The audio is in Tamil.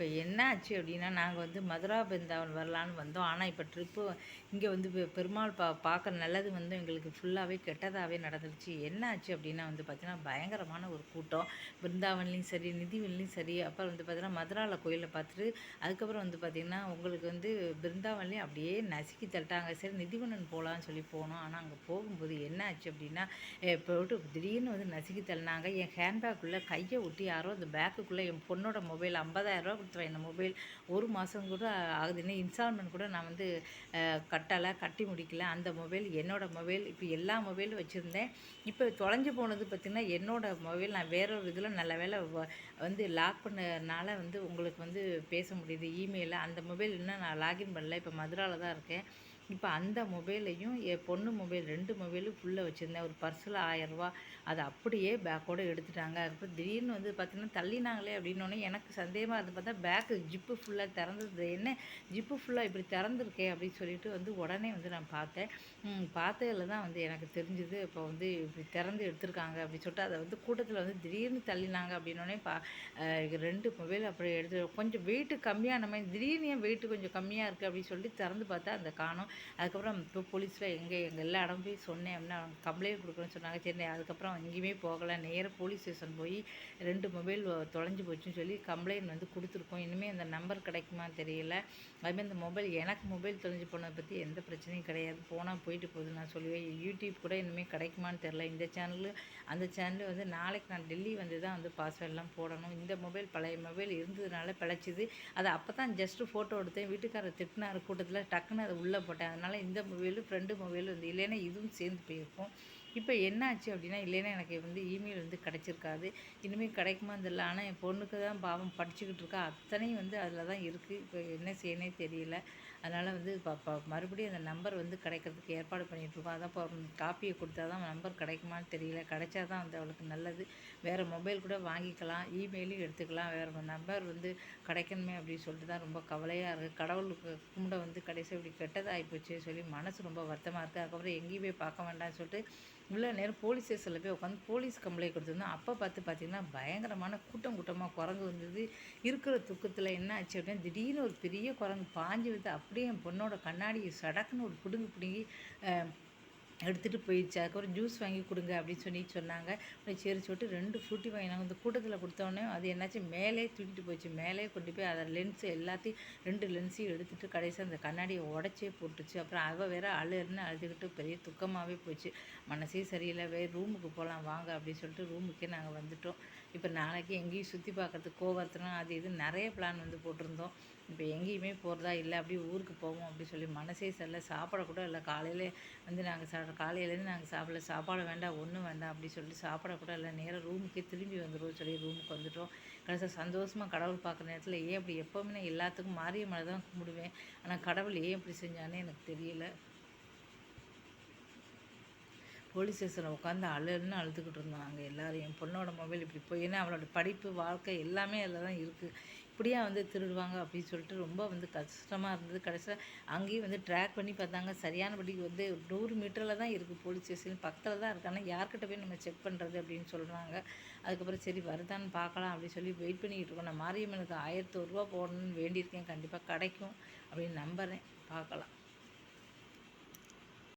இப்போ என்ன ஆச்சு அப்படின்னா, நாங்க வந்து மதுரா பிருந்தாவன் வரலான்னு வந்தோம். ஆனா, இப்ப ட்ரிப்பு இங்க வந்து பெருமாள் பார்க்க நல்லது வந்து எங்களுக்கு ஃபுல்லாவே கெட்டதாவே நடந்துருச்சு. என்ன ஆச்சு அப்படின்னா வந்து பார்த்தீங்கன்னா, பயங்கரமான ஒரு கூட்டம். பிருந்தாவன்லேயும் சரி, நிதிவன்லேயும் சரி, அப்புறம் வந்து பார்த்தீங்கன்னா, மதுரால கோயில பார்த்துட்டு, அதுக்கப்புறம் வந்து பார்த்தீங்கன்னா, உங்களுக்கு வந்து பிருந்தாவன்லேயும் அப்படியே நசுக்கி தள்ளிட்டாங்க. சரி நிதிவனன் போலான்னு சொல்லி போனோம். ஆனா, அங்க போகும்போது என்ன ஆச்சு அப்படின்னா, போட்டு திடீர்னு வந்து நசுக்கி தள்ளினாங்க. என் ஹேண்ட்பேக்குள்ள கைய விட்டு யாரோ அந்த பேக்குக்குள்ள என் பொண்ணோட மொபைல் ரூ. 50,000 கொடுத்து வாங்கின மொபைல் 1 மாதம் கூட ஆகுது. இன்னும் இன்ஸ்டால்மெண்ட் கூட நான் வந்து கட்டலை, கட்டி முடிக்கல. அந்த மொபைல் என்னோட மொபைல். இப்போ எல்லா மொபைலும் வச்சுருந்தேன். இப்போ தொலைஞ்சு போனது பார்த்திங்கன்னா, என்னோட மொபைல் நான் வேற ஒரு இதில் நல்ல வேளை வந்து லாக் பண்ணனால வந்து உங்களுக்கு வந்து பேச முடியுது இமெயில. அந்த மொபைல் இன்னும் நான் லாகின் பண்ணல. இப்போ மதுரால தான் இருக்கேன். இப்போ அந்த மொபைலையும் என் பொண்ணு மொபைல் 2 மொபைலும் ஃபுல்லா வச்சுருந்தேன். ஒரு பர்ஸில் ரூ. 1000 அத அப்படியே பேக்கோட எடுத்துட்டாங்க. அதுக்கப்புறம் திடீர்னு வந்து பார்த்தீங்கன்னா, தள்ளினாங்களே அப்படின்னோனே எனக்கு சந்தேகமா இருந்து பார்த்தா பேக்கு ஜிப்பு ஃபுல்லா திறந்தது. என்ன ஜிப்பு ஃபுல்லா இப்படி திறந்திருக்கே அப்படின்னு சொல்லிட்டு வந்து உடனே வந்து நான் பார்த்தேன். பார்த்ததுல தான் வந்து எனக்கு தெரிஞ்சுது. இப்போ வந்து இப்படி திறந்து எடுத்திருக்காங்க அப்படின்னு சொல்லிட்டு அத வந்து கூட்டத்தில வந்து திடீர்னு தள்ளினாங்க அப்படின்னோனே 2 மொபைல் அப்படியே எடுத்து கொஞ்சம் வெயிட் கம்மியான மாரி திடீர்னு ஏன் வெயிட் கொஞ்சம் கம்மியா இருக்கு அப்படின்னு சொல்லிட்டு திறந்து பார்த்தா அந்த காணோம். அதுக்கப்புறம் இப்போ போலீஸ்ல எங்க எல்லா இடம் போய் சொன்னேன் அப்படின்னா அவங்க கம்ப்ளைண்ட் கொடுக்குறேன்னு சொன்னாங்க. சரி அதுக்கப்புறம் எங்கேயுமே போகல. நேரா போலீஸ் ஸ்டேஷன் போய் 2 மொபைல் தொலைஞ்சு போச்சுன்னு சொல்லி கம்ப்ளைண்ட் வந்து குடுத்துருக்கோம். இனிமே அந்த நம்பர் கிடைக்குமான்னு தெரியல. அதுமாரி இந்த மொபைல் எனக்கு மொபைல் தொலைஞ்சு போனத பத்தி எந்த பிரச்சனையும் கிடையாது. போனா போயிட்டு போகுது நான் சொல்லுவேன். யூடியூப் கூட இனிமே கிடைக்குமான்னு தெரியல. இந்த சேனலு அந்த சேனலு வந்து நாளைக்கு நான் டெல்லி வந்து தான் வந்து பாஸ்வேர்ட்லாம் போடணும். இந்த மொபைல் பழைய மொபைல் இருந்ததுனால பிழைச்சிது. அத அப்ப தான் ஜஸ்ட் ஃபோட்டோ எடுத்தேன். வீட்டுக்காரர் திட்டினாரு கூட்டத்தில. டக்குன்னு அத உள்ள போட்டேன். அதனால இந்த மொபைலு ஃப்ரெண்டு மொபைலு வந்து இல்லைன்னா இதுவும் சேர்ந்து போயிருக்கும். இப்ப என்ன ஆச்சு அப்படின்னா, இல்லைன்னா எனக்கு வந்து இமெயில் வந்து கிடைச்சிருக்காது. இனிமே கிடைக்குமான்னு தெரியல. ஆனா என் பொண்ணுக்கு தான் பாவம் படிச்சுக்கிட்டு இருக்கா. அத்தனையும் வந்து அதில தான் இருக்கு. இப்ப என்ன செய்யணுன்னே தெரியல. அதனால வந்து மறுபடியும் அந்த நம்பர் வந்து கிடைக்கிறதுக்கு ஏற்பாடு பண்ணிட்டுருக்கோம். அதான் இப்போ காப்பிய குடுத்தா தான் நம்பர் கிடைக்குமான்னு தெரியல. கிடைச்சா தான் வந்து அவளுக்கு நல்லது. வேற மொபைல் கூட வாங்கிக்கலாம். இமெயிலும் எடுத்துக்கலாம். வேற நம்பர் வந்து கிடைக்கணுமே அப்படின்னு சொல்லிட்டு தான் ரொம்ப கவலையா இருக்கு. கடவுளுக்கு கும்பிட வந்து கடைசியா இப்படி கெட்டதாகி போச்சே சொல்லி மனசு ரொம்ப வருத்தமா இருக்கு. அதுக்கப்புறம் எங்கேயும் போய் பார்க்க வேண்டாம்னு சொல்லிட்டு, இவ்வளோ நேரம் போலீஸ் ஸ்டேஷன்ல போய் உட்காந்து போலீஸ் கம்ப்ளைண்ட் கொடுத்துருந்தோம். அப்ப பார்த்தீங்கன்னா, பயங்கரமான கூட்டம் கூட்டமா குரங்கு வந்தது. இருக்கிற தூக்கத்தில என்ன ஆச்சு அப்படின்னா, திடீர்னு ஒரு பெரிய குரங்கு பாஞ்சு வந்து அப்படியே என் பொண்ணோட கண்ணாடிய சடக்குன்னு ஒரு பிடுங்கு பிடுங்கி அ எடுத்துட்டு போயிடுச்சு. அதுக்கப்புறம் ஜூஸ் வாங்கி குடுங்க அப்படின்னு சொல்லி சொன்னாங்க. அப்புறம் சரி சொல்லிட்டு 2 ஃப்ரூட்டி வாங்கினாங்க. இந்த கூட்டத்தில குடுத்தோனே அது என்னாச்சு மேலே தூக்கிட்டு போச்சு. மேலே கொண்டு போய் அத லென்ஸ் எல்லாத்தையும் 2 லென்ஸையும் எடுத்துட்டு கடைசியா அந்த கண்ணாடிய உடைச்சே போட்டுருச்சு. அப்புறம் அவ வேற அழுன்னு அழுதுகிட்டு பெரிய துக்கமாவே போச்சு. மனசே சரியில்ல. ரூமுக்கு போலாம் வாங்க அப்படின்னு சொல்லிட்டு ரூமுக்கே நாங்க வந்துட்டோம். இப்ப நாளைக்கு எங்கேயும் சுத்தி பார்க்கறதுக்கு கோவர்த்தனம் அது இதுன்னு நெறைய பிளான் வந்து போட்டிருந்தோம். இப்ப எங்கேயுமே போறதா இல்ல. அப்படியே ஊருக்கு போவோம் அப்படி சொல்லி மனசே சரியில்ல. சாப்பிட கூட இல்ல. காலையிலே வந்து நாங்க காலையிலேருந்து நாங்க சாப்பிடல. சாப்பாடு வேண்டாம், ஒண்ணும் வேண்டாம் அப்படி சொல்லிட்டு சாப்பிட கூட இல்ல. நேரா ரூமுக்கே திரும்பி வந்துருவோம்னு சொல்லி ரூமுக்கு வந்துட்டோம். கடைசியா சந்தோஷமா கடவுள் பார்க்குற நேரத்தில ஏன் இப்படி எப்பவுமே நான் எல்லாத்துக்கும் மாரியம்மன தான் கும்பிடுவேன். ஆனா கடவுள் ஏன் இப்படி செஞ்சான்னே எனக்கு தெரியல. போலீஸ் ஸ்டேஷன்ல உட்காந்து அழுன்னு அழுதுகிட்டு இருந்தோம் நாங்க எல்லாரும். என் பொண்ணோட மொபைல் இப்படி போய் ஏன்னா அவளோட படிப்பு, வாழ்க்கை எல்லாமே அதில தான் இருக்கு. இப்படியா வந்து திருடுவாங்க அப்படின்னு சொல்லிட்டு ரொம்ப வந்து கஷ்டமா இருந்தது. கடைசியில அங்கேயும் வந்து ட்ராக் பண்ணி பார்த்தாங்க. சரியானபடிக்கு வந்து 100 மீட்டர்ல தான் இருக்கு போலீஸ் ஸ்டேஷன். பக்கத்தில தான் இருக்கு. ஆனா யார்கிட்ட போய் நம்ம செக் பண்ணுறது அப்படின்னு சொல்றாங்க. அதுக்கப்புறம் சரி வருதான்னு பார்க்கலாம் அப்படின்னு சொல்லி வெயிட் பண்ணிக்கிட்டு இருக்கோம். நான் மாரியம்மனுக்கு ரூ. 1001 போடணும்னு வேண்டியிருக்கேன். கண்டிப்பா கிடைக்கும் அப்படின்னு நம்புறேன். பார்க்கலாம்.